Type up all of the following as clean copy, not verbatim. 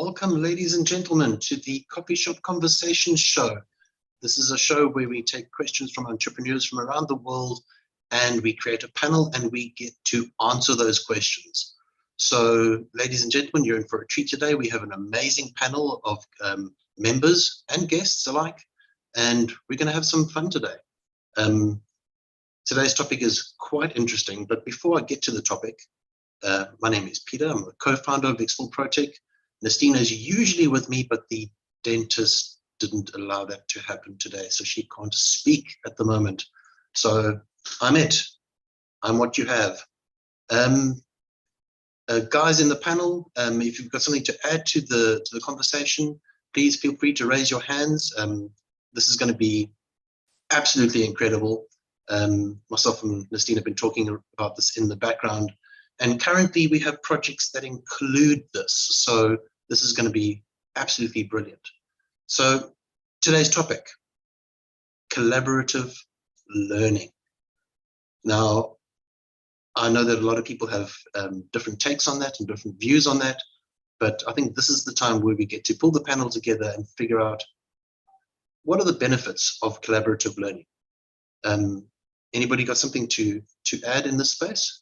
Welcome, ladies and gentlemen, to the Coffee Shop Conversation Show. This is a show where we take questions from entrepreneurs from around the world and we create a panel and we get to answer those questions. So, ladies and gentlemen, you're in for a treat today. We have an amazing panel of members and guests alike, and we're going to have some fun today. Today's topic is quite interesting, but before I get to the topic, my name is Peter. I'm a co-founder of Protech. Nestina is usually with me, but the dentist didn't allow that to happen today, so she can't speak at the moment. So I'm it. I'm what you have. Guys in the panel, if you've got something to add to the conversation, please feel free to raise your hands. This is going to be absolutely incredible. Myself and Nestina have been talking about this in the background. And currently we have projects that include this. So this is going to be absolutely brilliant. So today's topic, collaborative learning. Now, I know that a lot of people have different takes on that and different views on that, but I think this is the time where we get to pull the panel together and figure out what are the benefits of collaborative learning. Anybody got something to add in this space?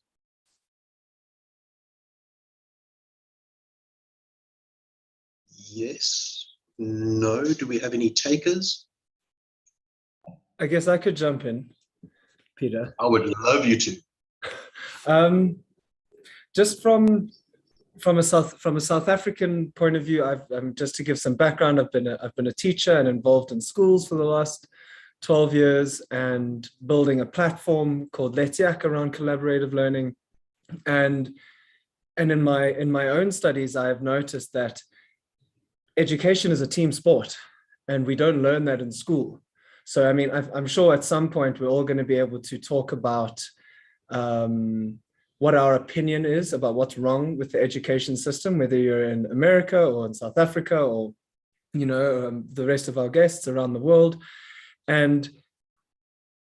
Yes, no, do we have any takers? I guess I could jump in, Peter. I would love you to. Just from a South African point of view, just to give some background, I've been a teacher and involved in schools for the last 12 years and building a platform called Let's Yak around collaborative learning. And in my own studies, I have noticed that education is a team sport, and we don't learn that in school. So, I mean, I'm sure at some point we're all going to be able to talk about what our opinion is about what's wrong with the education system, whether you're in America or in South Africa or, the rest of our guests around the world. And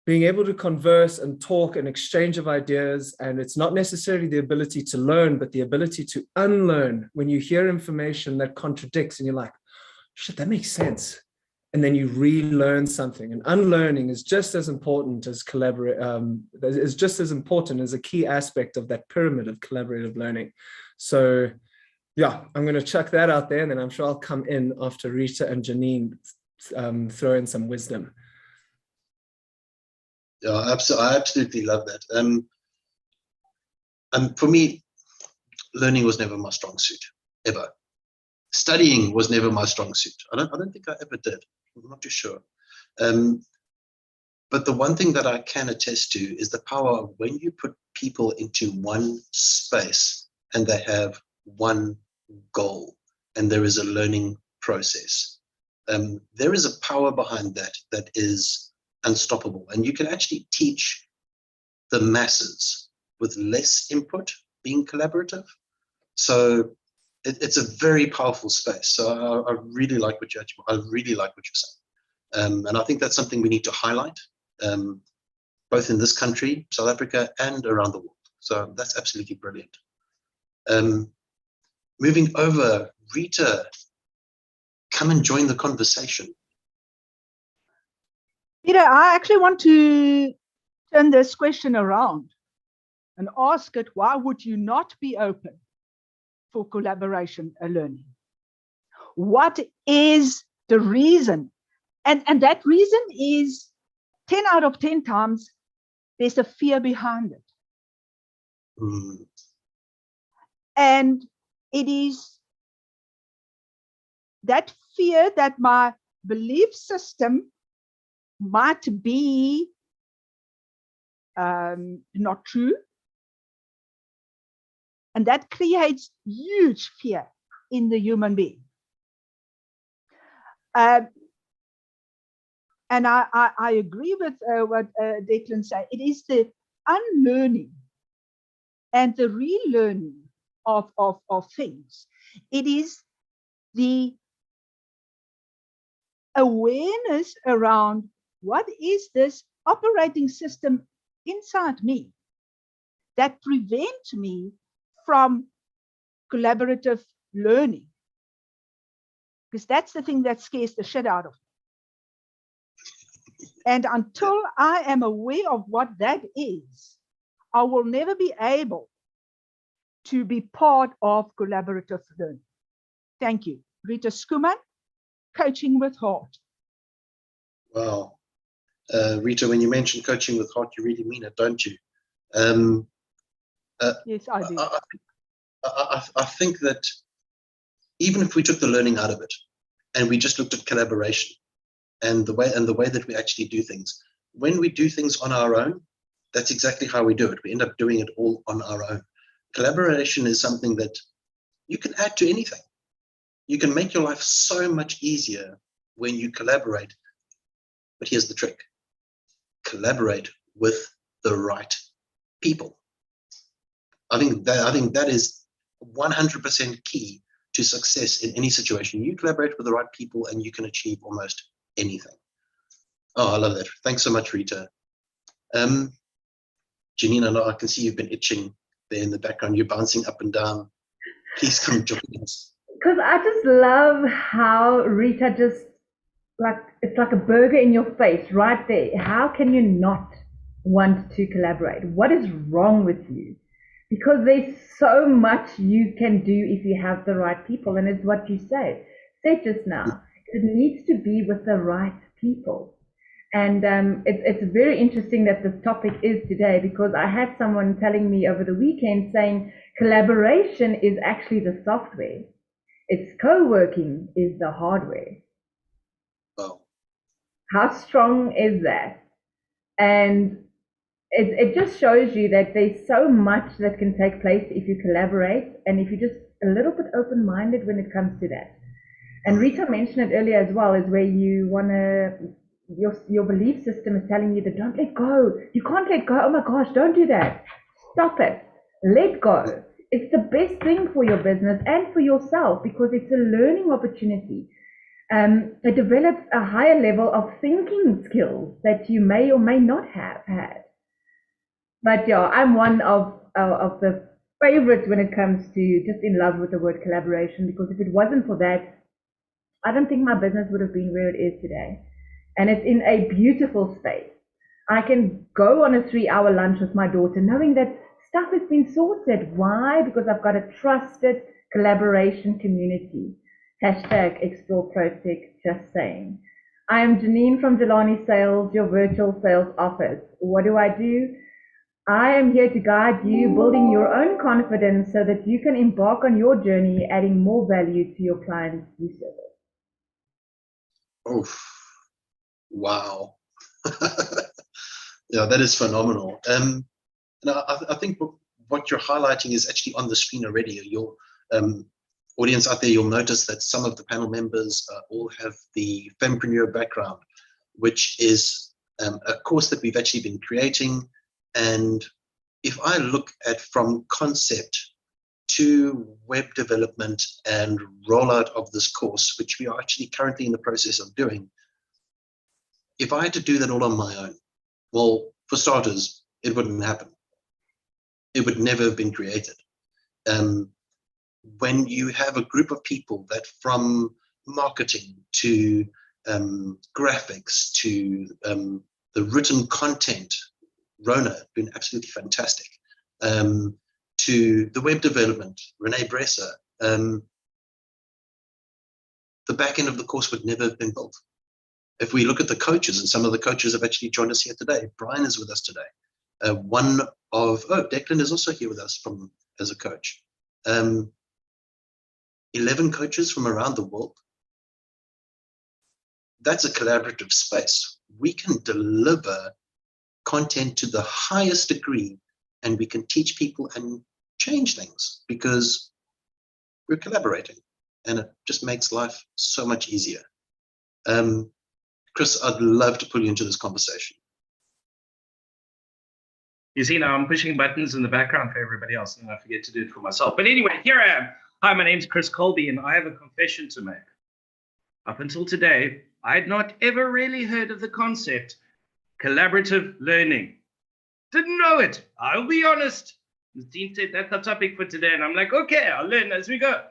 being able to converse and talk and exchange of ideas. And it's not necessarily the ability to learn, but the ability to unlearn when you hear information that contradicts and you're like, shit, that makes sense. And then you relearn something. And unlearning is just as important as is just as important as a key aspect of that pyramid of collaborative learning. So yeah, I'm going to chuck that out there, and then I'm sure I'll come in after Rita and Janine throw in some wisdom. Yeah, I absolutely love that. And for me, learning was never my strong suit, ever. Studying was never my strong suit. I don't think I ever did. I'm not too sure. But the one thing that I can attest to is the power of when you put people into one space and they have one goal and there is a learning process. There is a power behind that is unstoppable, and you can actually teach the masses with less input being collaborative. So it's a very powerful space. So I really like what you're saying, and I think that's something we need to highlight, both in this country, South Africa, and around the world. So that's absolutely brilliant. Moving over, Rita, come and join the conversation. Peter, I actually want to turn this question around and ask it, why would you not be open for collaboration and learning? What is the reason? And that reason is 10 out of 10 times, there's a fear behind it. Mm. And it is that fear that my belief system might be not true, and that creates huge fear in the human being. And I agree with what Declan said. It is the unlearning and the relearning of things. It is the awareness around what is this operating system inside me that prevents me from collaborative learning. because that's the thing that scares the shit out of me. And until I am aware of what that is, I will never be able to be part of collaborative learning. Thank you. Rita Skuman, Coaching with Heart. Wow. Rita, when you mention coaching with heart, you really mean it, don't you? Yes, I do. I think that even if we took the learning out of it and we just looked at collaboration and the way that we actually do things, when we do things on our own, that's exactly how we do it. We end up doing it all on our own. Collaboration is something that you can add to anything. You can make your life so much easier when you collaborate. But here's the trick. Collaborate with the right people. I think that is 100% key to success in any situation. You collaborate with the right people and you can achieve almost anything. Oh, I love that. Thanks so much, Rita. Janine, I can see you've been itching there in the background. You're bouncing up and down. Please come join us. Because I just love how Rita just, like, it's like a burger in your face right there. How can you not want to collaborate? What is wrong with you? Because there's so much you can do if you have the right people. And it's what you said just now. It needs to be with the right people. And it's very interesting that this topic is today, because I had someone telling me over the weekend saying collaboration is actually the software. It's co-working is the hardware. Oh. How strong is that? And it just shows you that there's so much that can take place if you collaborate and if you're just a little bit open-minded when it comes to that. And Rita mentioned it earlier as well, is where you want to, your belief system is telling you that don't let go. You can't let go. Oh my gosh, don't do that. Stop it. Let go. It's the best thing for your business and for yourself, because it's a learning opportunity. It develops a higher level of thinking skills that you may or may not have had. But yeah, I'm one of the favorites when it comes to just in love with the word collaboration, because if it wasn't for that, I don't think my business would have been where it is today. And it's in a beautiful space. I can go on a 3-hour lunch with my daughter knowing that stuff has been sorted. Why? Because I've got a trusted collaboration community. Hashtag Explore Protech, just saying. I am Janine from Jelani Sales, your virtual sales office. What do? I am here to guide you, building your own confidence so that you can embark on your journey, adding more value to your clients you serve. Oh, wow. Yeah, that is phenomenal. And I think what you're highlighting is actually on the screen already. Your audience out there, you'll notice that some of the panel members all have the Fempreneur background, which is a course that we've actually been creating. And if I look at from concept to web development and rollout of this course, which we are actually currently in the process of doing, if I had to do that all on my own, well, for starters, it wouldn't happen. It would never have been created. When you have a group of people that, from marketing to graphics to the written content, Rona, been absolutely fantastic, to the web development, Renee Bresser, the back end of the course would never have been built. If we look at the coaches, and some of the coaches have actually joined us here today. Brian is with us today. Declan is also here with us as a coach. 11 coaches from around the world. That's a collaborative space. We can deliver content to the highest degree, and we can teach people and change things because we're collaborating, and it just makes life so much easier. Chris, I'd love to pull you into this conversation. You see, now I'm pushing buttons in the background for everybody else, and I forget to do it for myself. But anyway, here I am. Hi, my name's Chris Colby, and I have a confession to make. Up until today, I had not ever really heard of the concept collaborative learning. Didn't know it. I'll be honest. The team said that's the topic for today, and I'm like, okay, I'll learn as we go.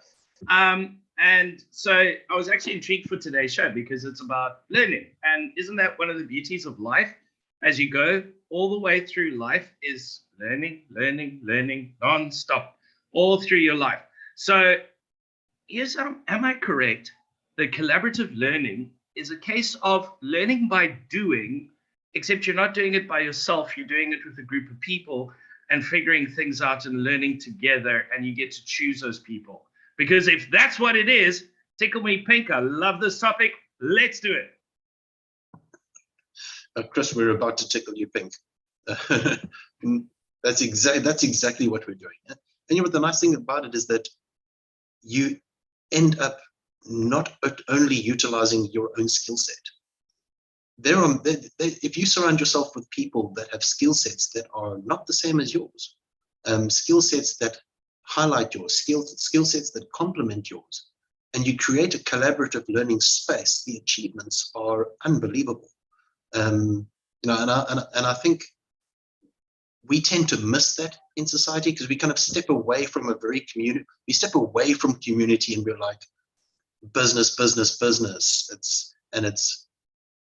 And And so I was actually intrigued for today's show because it's about learning. And isn't that one of the beauties of life? As you go all the way through life is learning, learning, learning, non-stop, all through your life. So am I correct that collaborative learning is a case of learning by doing, except you're not doing it by yourself, you're doing it with a group of people and figuring things out and learning together, and you get to choose those people? Because if that's what it is, tickle me pink. I love this topic. Let's do it. Chris, we're about to tickle you pink. That's exactly what we're doing. And you know what the nice thing about it is that you end up not only utilizing your own skill set. If you surround yourself with people that have skill sets that are not the same as yours, skill sets that highlight your skill sets that complement yours, and you create a collaborative learning space, the achievements are unbelievable. You know, and I think we tend to miss that in society because we kind of step away from we step away from community, and we're like business.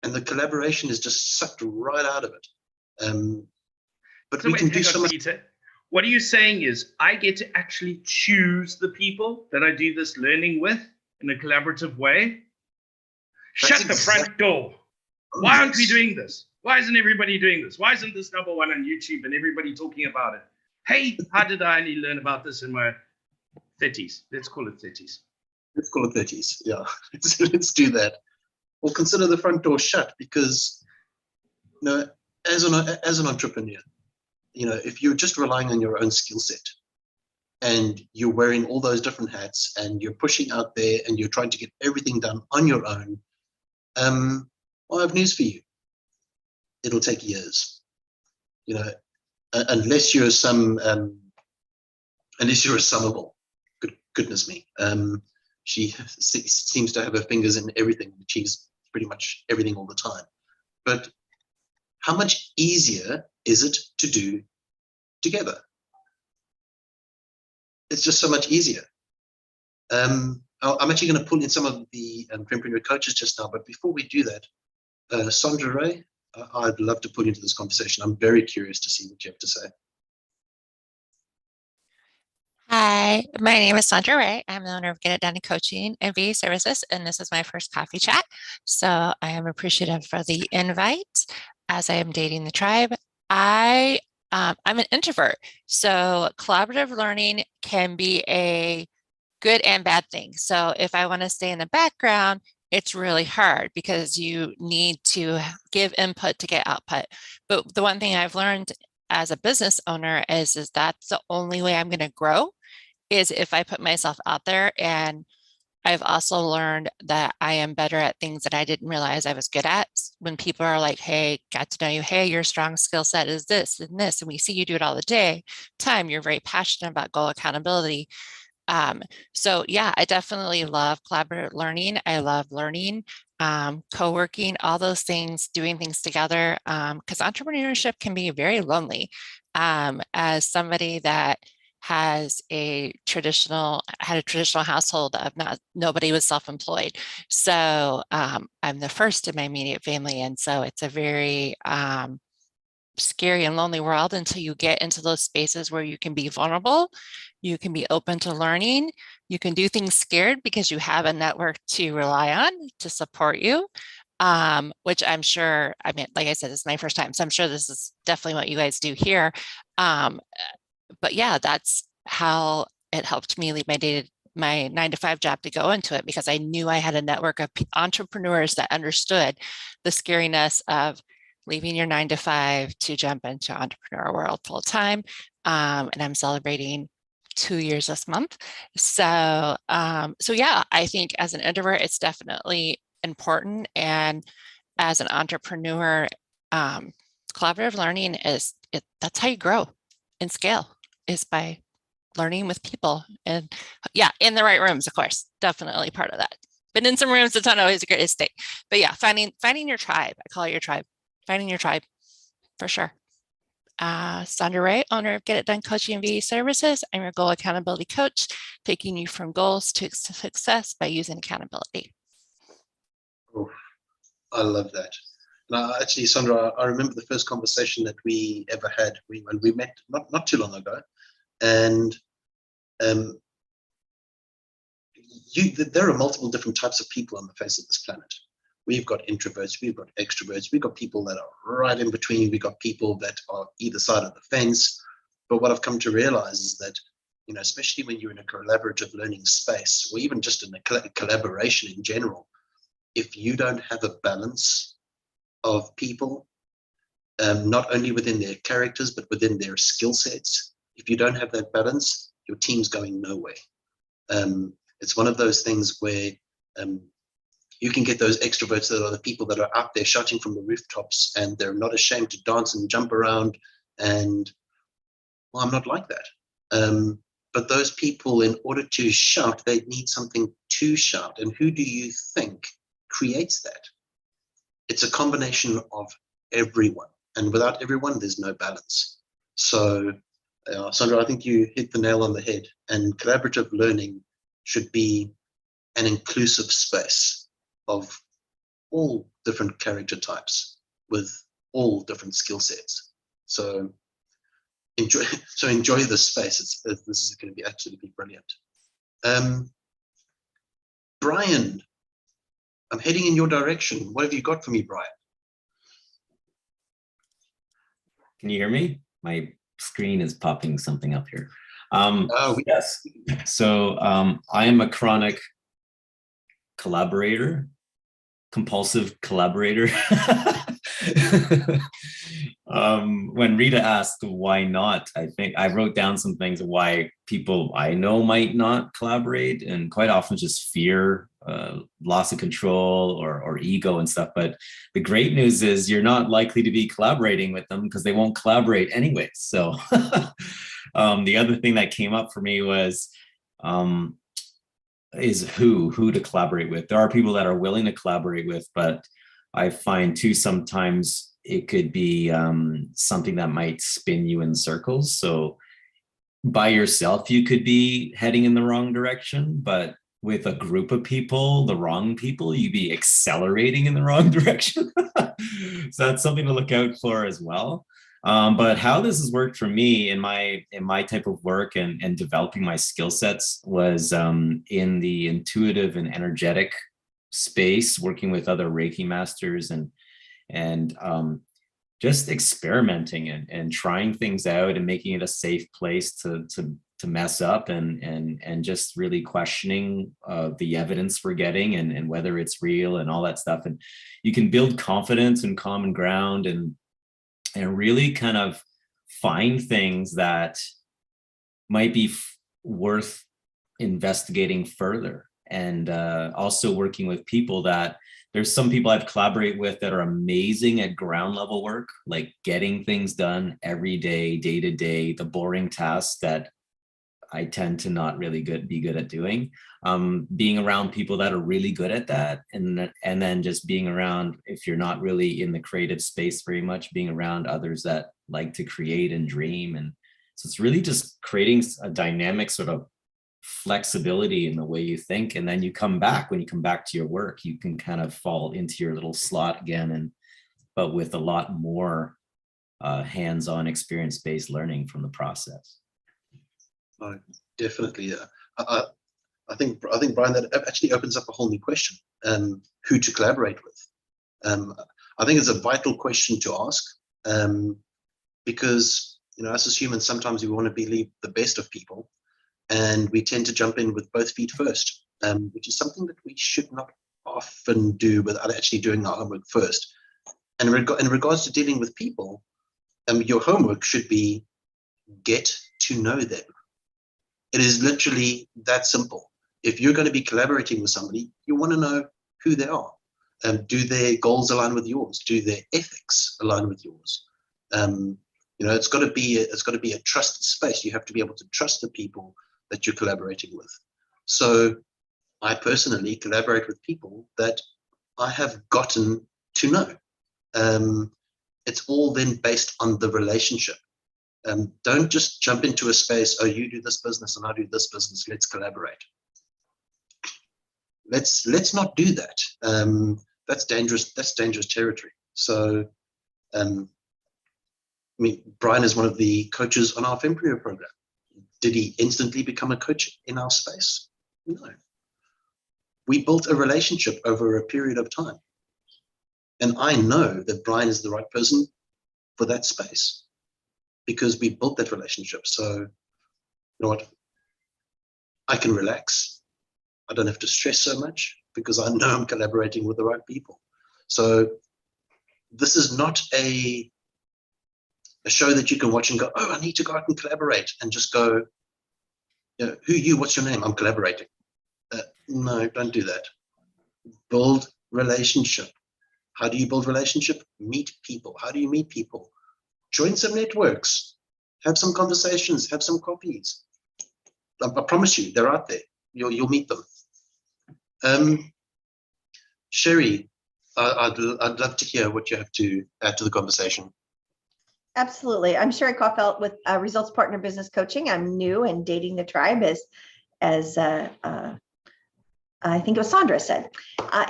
And the collaboration is just sucked right out of it. But so we can do so much. Peter, what are you saying is I get to actually choose the people that I do this learning with in a collaborative way? Shut the front door. Why aren't we doing this? Why isn't everybody doing this? Why isn't this #1 on YouTube and everybody talking about it? Hey, how did I only learn about this in my 30s? Let's call it 30s. Let's call it 30s. Yeah, let's do that. Or consider the front door shut, because, you know, as an entrepreneur, you know, if you're just relying on your own skill set and you're wearing all those different hats and you're pushing out there and you're trying to get everything done on your own, well, I have news for you. It'll take years, you know, unless you're a summable. Goodness me. She seems to have her fingers in everything. She's pretty much everything all the time. But how much easier is it to do together? It's just so much easier. I'm actually going to pull in some of the Dreampreneur coaches just now, but before we do that, Sandra Ray, I'd love to put into this conversation. I'm very curious to see what you have to say. Hi, my name is Sandra Ray. I'm the owner of Get It Done Coaching and VA Services, and this is my first coffee chat. So I am appreciative for the invite as I am dating the tribe. I'm an introvert, so collaborative learning can be a good and bad thing. So if I want to stay in the background, it's really hard because you need to give input to get output. But the one thing I've learned as a business owner is that's the only way I'm going to grow, is if I put myself out there. And I've also learned that I am better at things that I didn't realize I was good at. When people are like, hey, got to know you, hey, your strong skill set is this and this, and we see you do it all the time, you're very passionate about goal accountability. So yeah, I definitely love collaborative learning. I love learning, co-working, all those things, doing things together, because entrepreneurship can be very lonely. As somebody that had a traditional household of nobody was self-employed. So I'm the first in my immediate family. And so it's a very scary and lonely world until you get into those spaces where you can be vulnerable, you can be open to learning, you can do things scared because you have a network to rely on to support you, which I'm sure, I mean, like I said, it's my first time, so I'm sure this is definitely what you guys do here. But yeah, that's how it helped me leave my 9-to-5 job to go into it, because I knew I had a network of entrepreneurs that understood the scariness of leaving your 9-to-5 to jump into entrepreneur world full time. And I'm celebrating 2 years this month. So, so yeah, I think as an introvert, it's definitely important. And as an entrepreneur, collaborative learning that's how you grow and scale, is by learning with people. And yeah, in the right rooms, of course, definitely part of that. But in some rooms, it's not always a great state. But yeah, finding your tribe. I call it your tribe. Finding your tribe, for sure. Sandra Ray, owner of Get It Done Coaching and VA Services. I'm your goal accountability coach, taking you from goals to success by using accountability. Oh, I love that. Now, actually, Sandra, I remember the first conversation that we ever had when we met not too long ago, and there are multiple different types of people on the face of this planet. We've got introverts, we've got extroverts, we've got people that are right in between, we've got people that are either side of the fence. But what I've come to realize is that, you know, especially when you're in a collaborative learning space, or even just in a collaboration in general, if you don't have a balance of people, not only within their characters, but within their skill sets, if you don't have that balance, your team's going nowhere. It's one of those things where you can get those extroverts that are the people that are out there shouting from the rooftops, and they're not ashamed to dance and jump around. And well, I'm not like that. But those people, in order to shout, they need something to shout. And who do you think creates that? It's a combination of everyone. And without everyone, there's no balance. So, Sandra, I think you hit the nail on the head. And collaborative learning should be an inclusive space of all different character types with all different skill sets. So enjoy the space. This is going to be absolutely brilliant. Brian, I'm heading in your direction. What have you got for me, Brian? Can you hear me? My screen is popping something up here. Yes. So I am a chronic collaborator, compulsive collaborator. When Rita asked why not, I think I wrote down some things of why people I know might not collaborate, and quite often just fear, loss of control, or ego and stuff. But the great news is you're not likely to be collaborating with them because they won't collaborate anyways. So the other thing that came up for me was is who to collaborate with. There are people that are willing to collaborate with, but I find too sometimes it could be something that might spin you in circles. So by yourself, you could be heading in the wrong direction, but with a group of people, the wrong people, you'd be accelerating in the wrong direction. So that's something to look out for as well. But how this has worked for me in my type of work and developing my skill sets was in the intuitive and energetic space, working with other Reiki masters and just experimenting and trying things out and making it a safe place to mess up and just really questioning the evidence we're getting and whether it's real and all that stuff. And you can build confidence and common ground and really kind of find things that might be worth investigating further. And also working with people that there's some people I've collaborated with that are amazing at ground level work, like getting things done every day, day to day, the boring tasks that I tend to not really be good at doing. Being around people that are really good at that, and then just being around, if you're not really in the creative space very much, being around others that like to create and dream. And so it's really just creating a dynamic sort of flexibility in the way you think. And then when you come back to your work, you can kind of fall into your little slot again, but with a lot more hands-on experience-based learning from the process. Oh, definitely. I think Brian, that actually opens up a whole new question. Who to collaborate with? I think it's a vital question to ask, because us as humans, sometimes we want to believe the best of people, and we tend to jump in with both feet first, which is something that we should not often do without actually doing our homework first. And in regards to dealing with people, your homework should be get to know them. It is literally that simple. If you're going to be collaborating with somebody, you want to know who they are. Do their goals align with yours? Do their ethics align with yours? It's got to be a trusted space. You have to be able to trust the people that you're collaborating with. So I personally collaborate with people that I have gotten to know. It's all then based on the relationship. Don't just jump into a space, oh, you do this business and I do this business, let's collaborate. Let's not do that. That's dangerous territory. So I mean, Brian is one of the coaches on our Fempreneur program. Did he instantly become a coach in our space? No. We built a relationship over a period of time. And I know that Brian is the right person for that space because we built that relationship. So, you know what? I can relax. I don't have to stress so much because I know I'm collaborating with the right people. So this is not a show that you can watch and go, oh, I need to go out and collaborate, and just go, you know, who are you? What's your name? I'm collaborating. No, don't do that. Build relationship. How do you build relationship? Meet people. How do you meet people? Join some networks. Have some conversations. Have some coffees. I promise you, they're out there. You'll meet them. Sherry, I'd love to hear what you have to add to the conversation. Absolutely. I'm Sherry Caulfield with Results Partner Business Coaching. I'm new and dating the tribe, as I think it was Sandra said.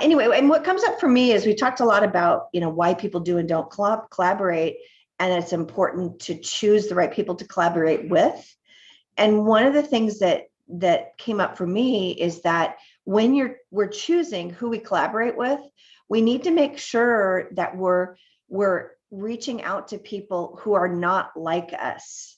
Anyway, and what comes up for me is we talked a lot about, you know, why people do and don't collaborate, and it's important to choose the right people to collaborate with. And one of the things that came up for me is that when we're choosing who we collaborate with, we need to make sure that we're reaching out to people who are not like us.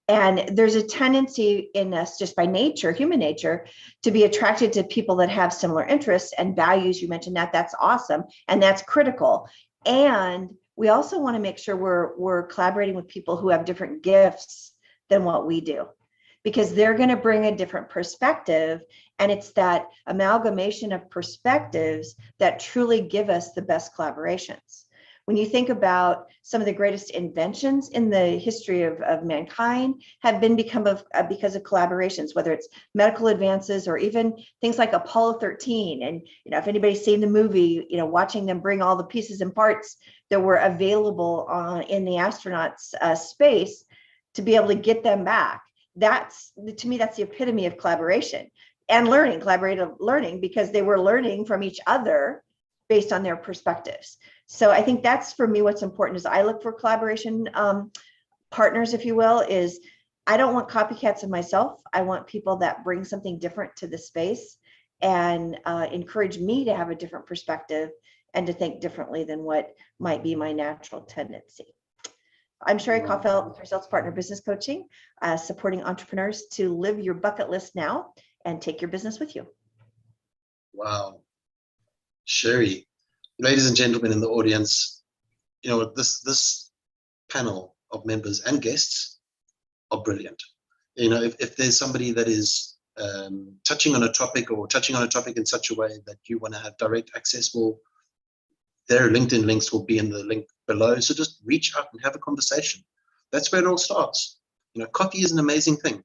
And there's a tendency in us, just by nature, human nature, to be attracted to people that have similar interests and values. You mentioned that. That's awesome. And that's critical. And we also want to make sure we're collaborating with people who have different gifts than what we do, because they're going to bring a different perspective. And it's that amalgamation of perspectives that truly give us the best collaborations. When you think about some of the greatest inventions in the history of mankind have been because of collaborations, whether it's medical advances or even things like Apollo 13. And, you know, if anybody's seen the movie, you know, watching them bring all the pieces and parts that were available in the astronauts' space to be able to get them back. To me, that's the epitome of collaboration and learning, collaborative learning, because they were learning from each other based on their perspectives. So I think that's, for me, what's important is I look for collaboration partners, if you will, is I don't want copycats of myself. I want people that bring something different to the space and encourage me to have a different perspective and to think differently than what might be my natural tendency. I'm Sherry Caulfield with Results Partner Business Coaching, supporting entrepreneurs to live your bucket list now and take your business with you. Wow. Sherry, ladies and gentlemen in the audience, you know, this panel of members and guests are brilliant. You know, if there's somebody that is touching on a topic in such a way that you want to have direct access, well, their LinkedIn links will be in the link below. So just reach out and have a conversation. That's where it all starts. You know, coffee is an amazing thing.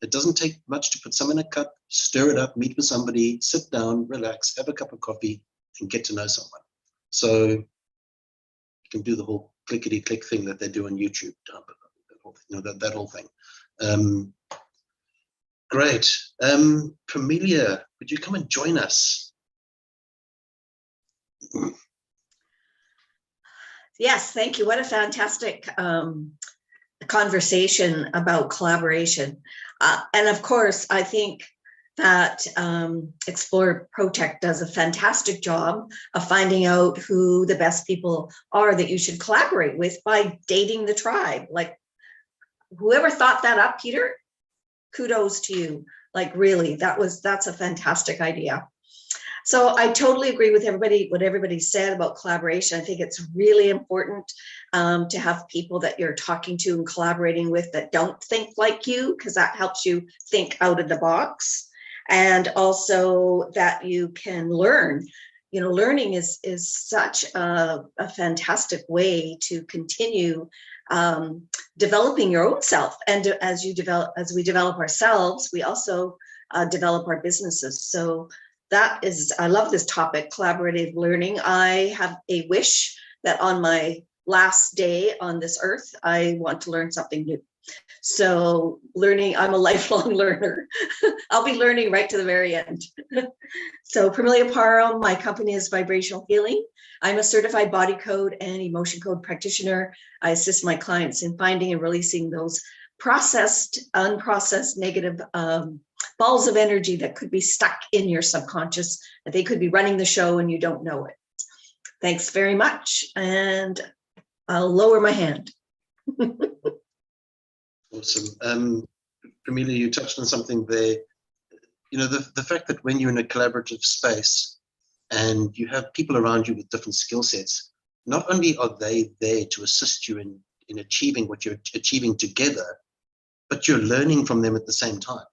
It doesn't take much to put some in a cup, stir it up, meet with somebody, sit down, relax, have a cup of coffee, and get to know someone. So you can do the whole clickety-click thing that they do on YouTube. You know, that whole thing. Great. Pamelia, would you come and join us? Yes, thank you. What a fantastic conversation about collaboration. And of course, I think that Explore Protech does a fantastic job of finding out who the best people are that you should collaborate with by dating the tribe. Like, whoever thought that up, Peter, kudos to you. Like, really, that's a fantastic idea. So I totally agree with what everybody said about collaboration. I think it's really important to have people that you're talking to and collaborating with that don't think like you, because that helps you think out of the box. And also that you can learn. You know, learning is such a fantastic way to continue developing your own self. And as we develop ourselves, we also develop our businesses. So I love this topic, collaborative learning. I have a wish that on my last day on this earth, I want to learn something new. So learning, I'm a lifelong learner. I'll be learning right to the very end. So Premilia Paro, my company is Vibrational Healing. I'm a certified body code and emotion code practitioner. I assist my clients in finding and releasing those processed, unprocessed negative balls of energy that could be stuck in your subconscious, that they could be running the show and you don't know it. Thanks very much. And I'll lower my hand. Awesome. Premilia, you touched on something there. You know, the fact that when you're in a collaborative space and you have people around you with different skill sets, not only are they there to assist you in achieving what you're achieving together, but you're learning from them at the same time.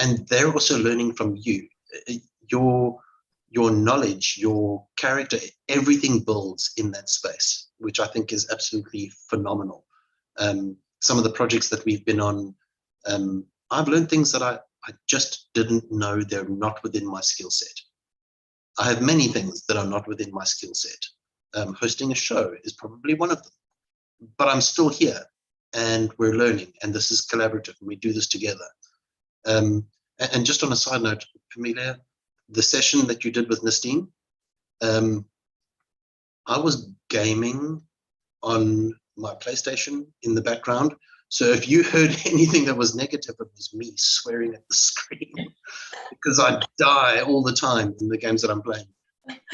And they're also learning from you. Your knowledge, your character, everything builds in that space, which I think is absolutely phenomenal. Some of the projects that we've been on, I've learned things that I just didn't know they're not within my skill set. I have many things that are not within my skill set. Hosting a show is probably one of them, but I'm still here and we're learning, and this is collaborative and we do this together. And just on a side note, Premilia, the session that you did with Nastine, I was gaming on my PlayStation in the background. So if you heard anything that was negative, it was me swearing at the screen because I die all the time in the games that I'm playing.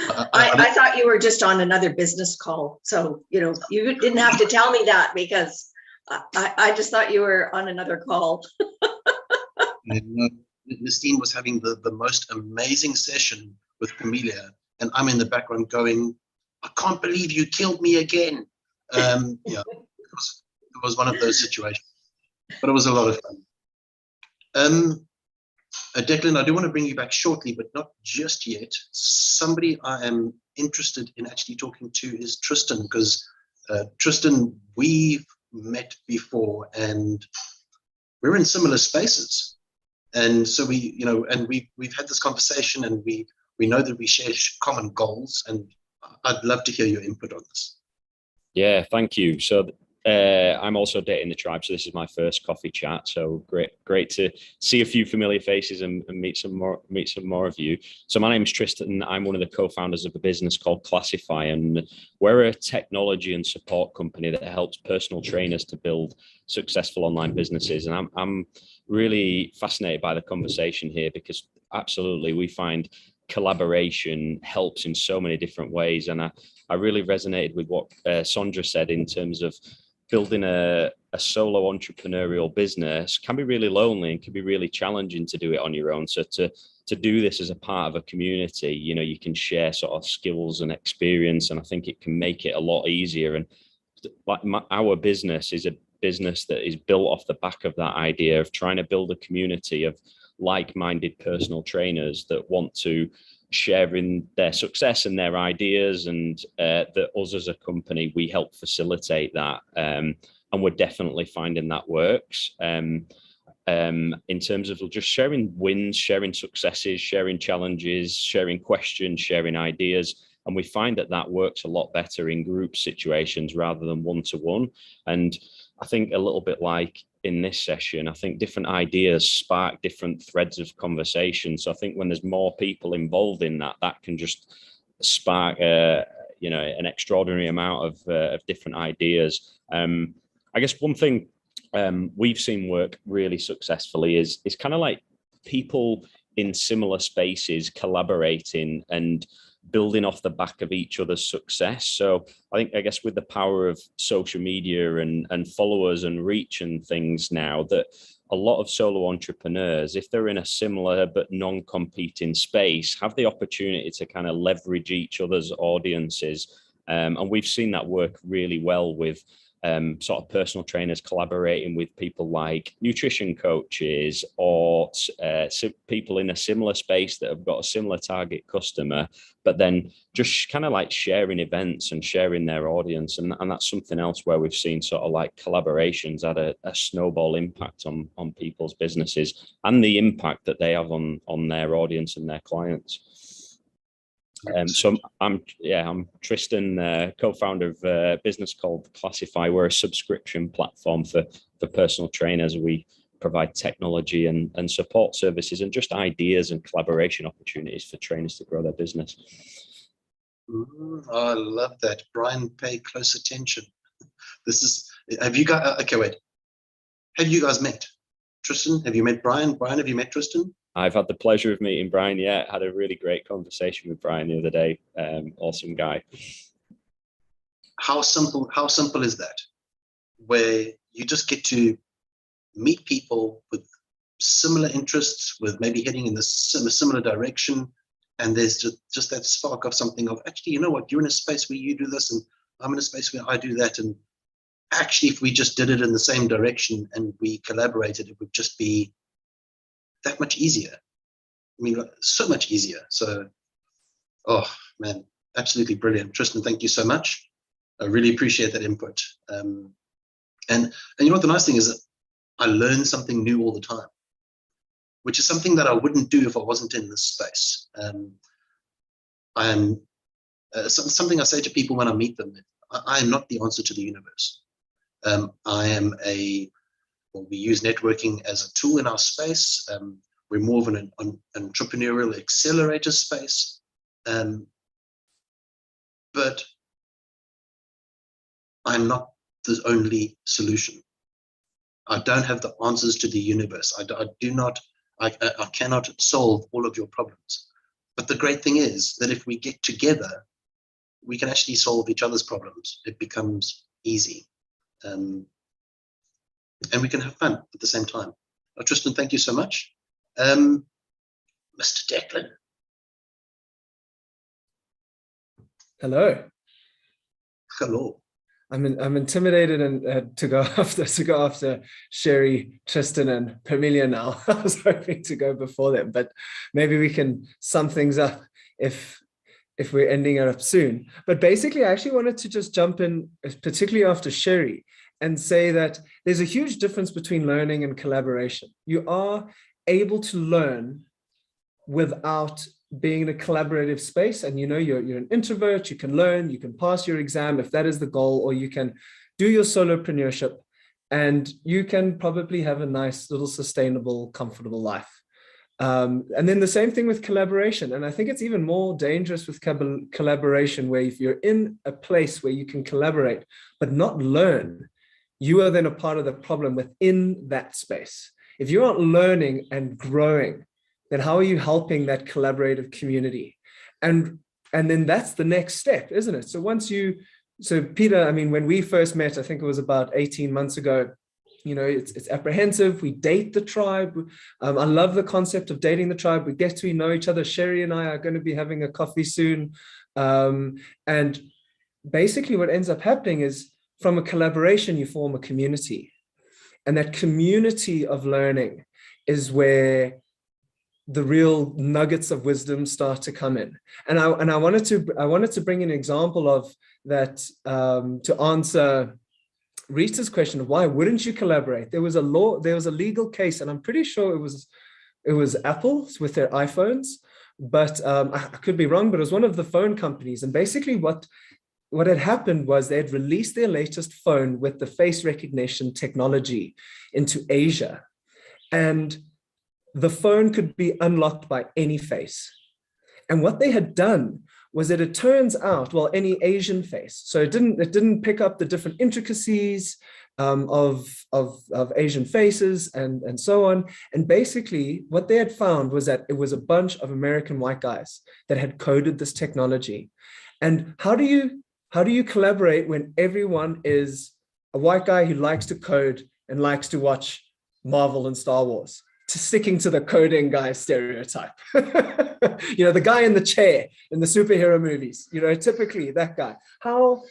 I thought you were just on another business call. So, you know, you didn't have to tell me that because I just thought you were on another call. Nastine was having the most amazing session with Premilia, and I'm in the background going, I can't believe you killed me again. Yeah, it was one of those situations, but it was a lot of fun. Declan, I do want to bring you back shortly, but not just yet. Somebody I am interested in actually talking to is Tristan, because Tristan, we've met before and we're in similar spaces. And so we, you know, and we've had this conversation and we know that we share common goals, and I'd love to hear your input on this. Yeah, thank you. So I'm also dating the tribe, so this is my first coffee chat. So great to see a few familiar faces and meet some more of you. So my name is Tristan. I'm one of the co-founders of a business called Classify, and we're a technology and support company that helps personal trainers to build successful online businesses. And I'm really fascinated by the conversation here because absolutely we find collaboration helps in so many different ways. And I really resonated with what Sandra said in terms of building a solo entrepreneurial business can be really lonely and can be really challenging to do it on your own. So to do this as a part of a community, you know, you can share sort of skills and experience, and I think it can make it a lot easier. And like our business is a business that is built off the back of that idea of trying to build a community of like-minded personal trainers that want to share in their success and their ideas, and that us as a company, we help facilitate that. And we're definitely finding that works. In terms of just sharing wins, sharing successes, sharing challenges, sharing questions, sharing ideas. And we find that works a lot better in group situations rather than one-to-one. And I think a little bit like in this session, I think different ideas spark different threads of conversation. So I think when there's more people involved in that can just spark, you know, an extraordinary amount of different ideas. I guess one thing we've seen work really successfully is kind of like people in similar spaces collaborating and building off the back of each other's success. So I guess with the power of social media and followers and reach and things now, that a lot of solo entrepreneurs, if they're in a similar but non-competing space, have the opportunity to kind of leverage each other's audiences. And we've seen that work really well with sort of personal trainers collaborating with people like nutrition coaches or people in a similar space that have got a similar target customer, but then just kind of like sharing events and sharing their audience. And that's something else where we've seen sort of like collaborations add a snowball impact on people's businesses and the impact that they have on their audience and their clients. So I'm Tristan, co-founder of a business called Classify. We're a subscription platform for personal trainers. We provide technology and support services and just ideas and collaboration opportunities for trainers to grow their business. I love that. Brian, pay close attention. Have you guys, okay, wait. Have you guys met? Tristan, have you met Brian? Brian, have you met Tristan? I've had the pleasure of meeting Brian. Yeah, had a really great conversation with Brian the other day. Awesome guy. How simple is that? Where you just get to meet people with similar interests, with maybe heading in a similar direction, and there's just that spark of something of, actually, you know what, you're in a space where you do this, and I'm in a space where I do that, and actually, if we just did it in the same direction and we collaborated, it would just be that much easier. I mean, so much easier. So, oh man, absolutely brilliant. Tristan, thank you so much. I really appreciate that input. And you know what the nice thing is, that I learn something new all the time, which is something that I wouldn't do if I wasn't in this space. I am something I say to people when I meet them. I am not the answer to the universe. I am we use networking as a tool in our space. We're more of an entrepreneurial accelerator space. But I'm not the only solution. I don't have the answers to the universe. I cannot solve all of your problems. But the great thing is that if we get together, we can actually solve each other's problems. It becomes easy. And we can have fun at the same time. Tristan, thank you so much. Mr. Declan. Hello. Hello. I'm intimidated and to go after Sherry, Tristan, and Pamelia now. I was hoping to go before them, but maybe we can sum things up if we're ending it up soon. But basically, I actually wanted to just jump in, particularly after Sherry, and say that there's a huge difference between learning and collaboration. You are able to learn without being in a collaborative space, and you're an introvert, you can learn, you can pass your exam if that is the goal, or you can do your solopreneurship, and you can probably have a nice little sustainable, comfortable life. And then the same thing with collaboration. And I think it's even more dangerous with collaboration, where if you're in a place where you can collaborate, but not learn, you are then a part of the problem within that space. If you aren't learning and growing, then how are you helping that collaborative community? And then that's the next step, isn't it? So Peter, I mean, when we first met, I think it was about 18 months ago, it's apprehensive. We date the tribe. I love the concept of dating the tribe. We get to know each other. Sherry and I are going to be having a coffee soon. And basically what ends up happening is, from a collaboration, you form a community. And that community of learning is where the real nuggets of wisdom start to come in. And I wanted to bring an example of that to answer Rita's question of why wouldn't you collaborate? There was a legal case, and I'm pretty sure it was Apple with their iPhones, but I could be wrong, but it was one of the phone companies. And basically what had happened was they had released their latest phone with the face recognition technology into Asia. And the phone could be unlocked by any face. And what they had done was that it turns out, well, any Asian face. So it didn't pick up the different intricacies of Asian faces and so on. And basically what they had found was that it was a bunch of American white guys that had coded this technology. And how do you collaborate when everyone is a white guy who likes to code and likes to watch Marvel and Star Wars? Sticking to the coding guy stereotype. The guy in the chair in the superhero movies, typically that guy. How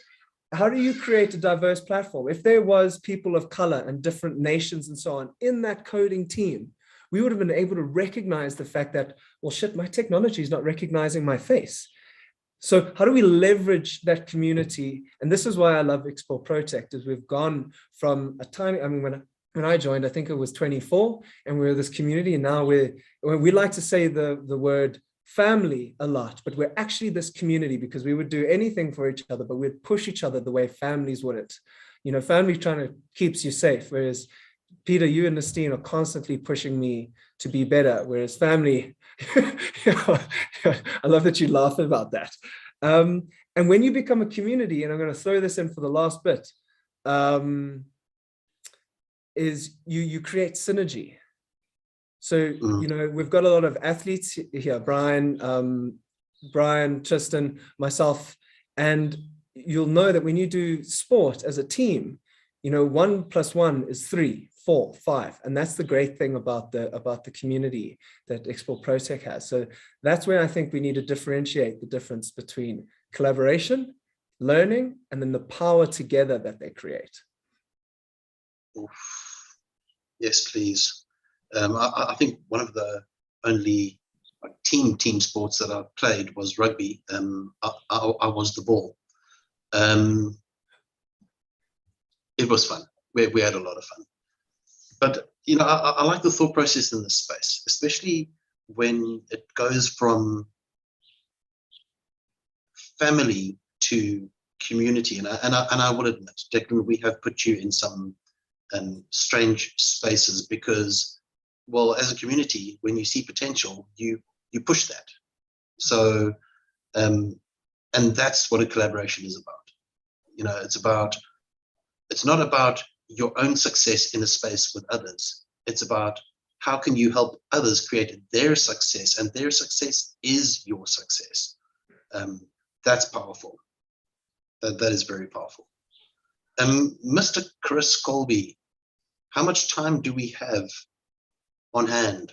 do you create a diverse platform? If there was people of color and different nations and so on in that coding team, we would have been able to recognize the fact that, well, shit, my technology is not recognizing my face. So how do we leverage that community? And this is why I love Explore Protech, is we've gone from a tiny, when I joined, I think it was 24, and we were this community, and now we like to say the word family a lot, but we're actually this community because we would do anything for each other, but we'd push each other the way families wouldn't. You know, family trying to keeps you safe, whereas Peter, you and Nastine are constantly pushing me to be better, whereas family, I love that you laugh about that. And when you become a community, and I'm going to throw this in for the last bit, is you create synergy. So, you know, we've got a lot of athletes here, Brian, Tristan, myself, and you'll know that when you do sport as a team, you know, 1 + 1 is 3, 4, 5. And that's the great thing about the community that Explore Protech has. So that's where I think we need to differentiate the difference between collaboration, learning, and then the power together that they create. Yes, please. I think one of the only team sports that I played was rugby. I was the ball. It was fun. We had a lot of fun. But, you know, I like the thought process in this space, especially when it goes from family to community. And I will admit, Declan, we have put you in some strange spaces because, well, as a community, when you see potential, you push that. So, and that's what a collaboration is about. You know, it's not about your own success in a space with others. It's about how can you help others create their success, and their success is your success. That's powerful. That is very powerful. Mr. Chris Colby, how much time do we have on hand?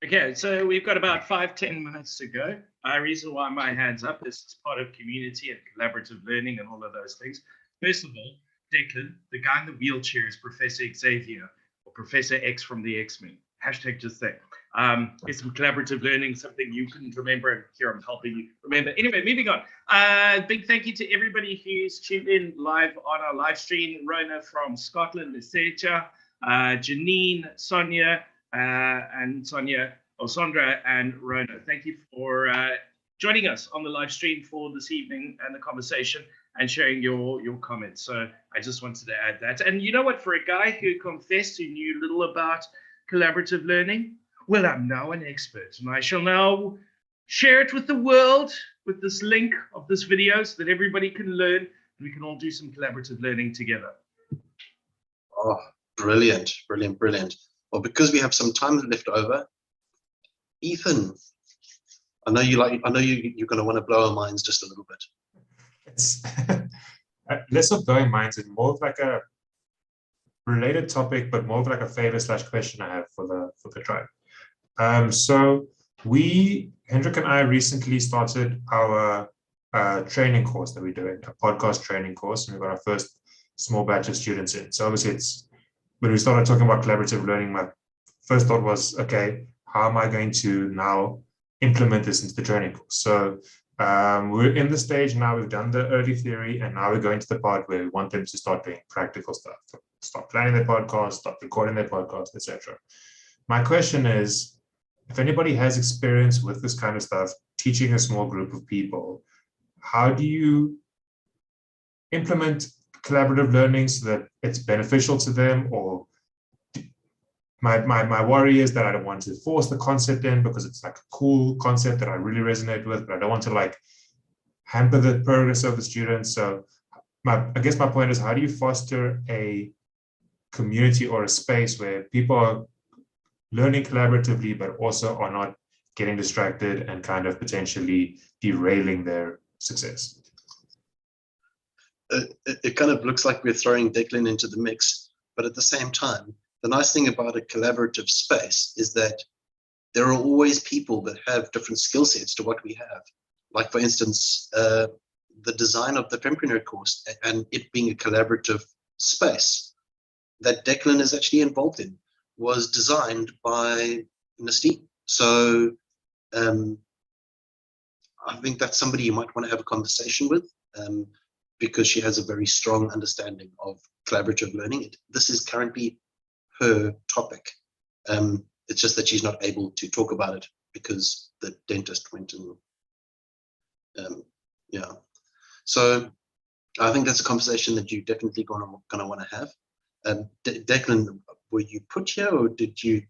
Okay, so we've got about 5-10 minutes to go. The reason why my hand's up is it's part of community and collaborative learning and all of those things. First of all, Declan, the guy in the wheelchair is Professor Xavier, or Professor X from the X-Men. Hashtag just that. It's some collaborative learning, something you couldn't remember, and here I'm helping you remember. Anyway, moving on. Big thank you to everybody who's tuned in live on our live stream. Rona from Scotland, Lisecha, Janine, Sonia, and Sandra and Rona. Thank you for joining us on the live stream for this evening and the conversation and sharing your comments. So I just wanted to add that. And you know what, for a guy who confessed who knew little about collaborative learning, well, I'm now an expert, and I shall now share it with the world with this link of this video so that everybody can learn and we can all do some collaborative learning together. Oh, brilliant, brilliant, brilliant. Well, because we have some time left over, Ethan, I know you're going to want to blow our minds just a little bit. It's less of blowing minds and more of like a related topic, but more of like a favor/question I have for the tribe. So Hendrik and I recently started our training course that we're doing, a podcast training course, and we've got our first small batch of students in. So obviously when we started talking about collaborative learning, my first thought was, okay, how am I going to now implement this into the training course? So we're in the stage now, we've done the early theory, and now we're going to the part where we want them to start doing practical stuff, start planning their podcast, start recording their podcast, etc. My question is, if anybody has experience with this kind of stuff, teaching a small group of people, how do you implement collaborative learning so that it's beneficial to them? Or my worry is that I don't want to force the concept in because it's like a cool concept that I really resonate with, but I don't want to like hamper the progress of the students. So I guess my point is, how do you foster a community or a space where people are learning collaboratively, but also are not getting distracted and kind of potentially derailing their success? It kind of looks like we're throwing Declan into the mix, but at the same time, the nice thing about a collaborative space is that there are always people that have different skill sets to what we have. Like, for instance, the design of the Fempreneur course and it being a collaborative space that Declan is actually involved in was designed by Nastine. So I think that's somebody you might want to have a conversation with because she has a very strong understanding of collaborative learning. This is currently her topic. It's just that she's not able to talk about it because the dentist went and yeah. So I think that's a conversation that you definitely gonna want to have. Declan, were you put here, or did you?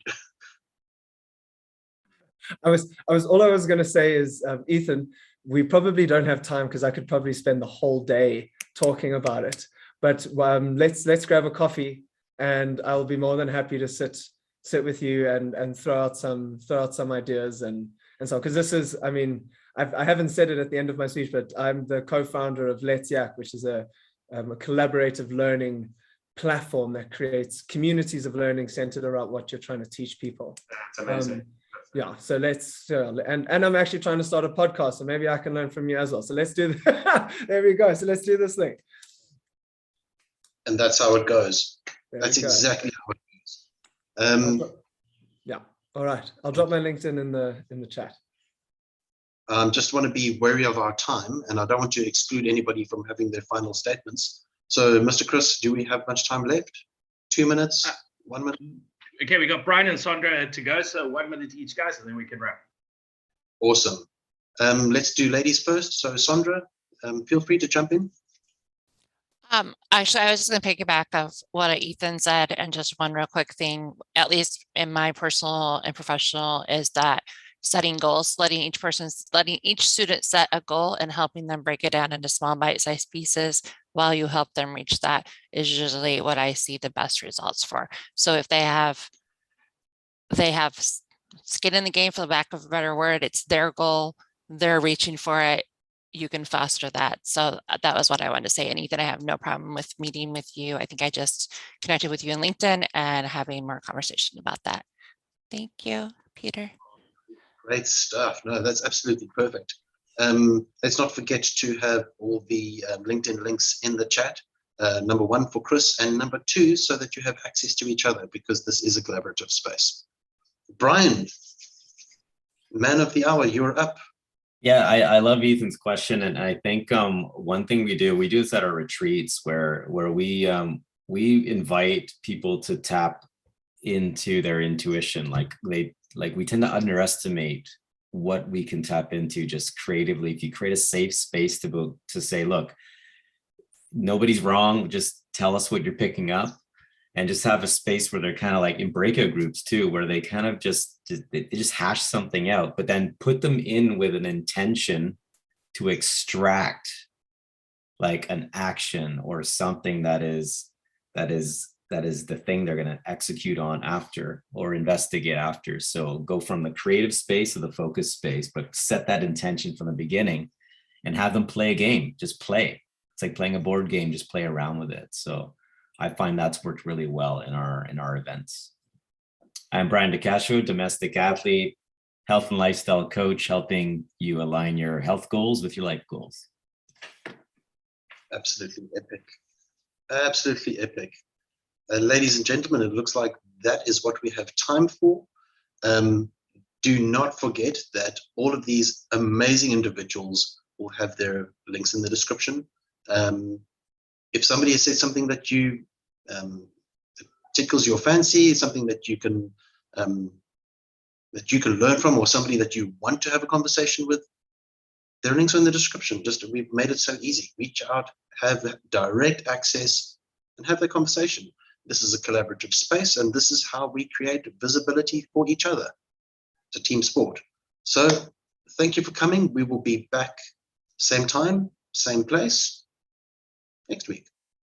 I was all I was going to say is, Ethan, we probably don't have time because I could probably spend the whole day talking about it. But let's grab a coffee, and I'll be more than happy to sit with you and throw out some ideas and so, because this is, I mean, I haven't said it at the end of my speech, but I'm the co-founder of Let's Yak, which is a collaborative learning platform that creates communities of learning centered around what you're trying to teach people. That's amazing. Yeah, so let's and I'm actually trying to start a podcast, so maybe I can learn from you as well. So let's do that. There we go. So let's do this thing. And that's how it goes. There That's we go. exactly how it goes. Yeah. All right. I'll drop my LinkedIn in the chat. Just want to be wary of our time, and I don't want to exclude anybody from having their final statements. So, Mr. Chris, do we have much time left? 2 minutes? 1 minute? Okay, we got Brian and Sandra to go, so 1 minute each, guys, and then we can wrap. Awesome. Let's do ladies first. So, Sandra, feel free to jump in. Actually, I was just going to piggyback of what Ethan said, and just one real quick thing, at least in my personal and professional, is that setting goals, letting each student set a goal and helping them break it down into small bite-sized pieces while you help them reach that is usually what I see the best results for. So if they have skin in the game, for the lack of a better word, it's their goal, they're reaching for it, you can foster that. So that was what I wanted to say. And Ethan, I have no problem with meeting with you. I think I just connected with you on LinkedIn and having more conversation about that. Thank you, Peter. Great stuff. No, that's absolutely perfect. Let's not forget to have all the LinkedIn links in the chat. Number one for Chris, and number two, so that you have access to each other, because this is a collaborative space. Brian, man of the hour, you're up. Yeah, I love Ethan's question, and I think one thing we do this at our retreats where we invite people to tap into their intuition. Like we tend to underestimate what we can tap into just creatively. If you create a safe space to say, look, nobody's wrong, just tell us what you're picking up, and just have a space where they're kind of like in breakout groups too, where they kind of just hash something out, but then put them in with an intention to extract like an action or something that is the thing they're going to execute on after or investigate after. So go from the creative space to the focus space, but set that intention from the beginning and have them play a game. Just play. It's like playing a board game, just play around with it. So I find that's worked really well in our events. I'm Brian DeCastro, domestic athlete, health and lifestyle coach, helping you align your health goals with your life goals. Absolutely epic. Absolutely epic. Ladies and gentlemen, it looks like that is what we have time for. Do not forget that all of these amazing individuals will have their links in the description. If somebody has said something that you tickles your fancy, something that you can learn from, or somebody that you want to have a conversation with, their links are in the description. We've made it so easy. Reach out, have direct access, and have that conversation. This is a collaborative space, and this is how we create visibility for each other. It's a team sport. So thank you for coming. We will be back same time, same place next week.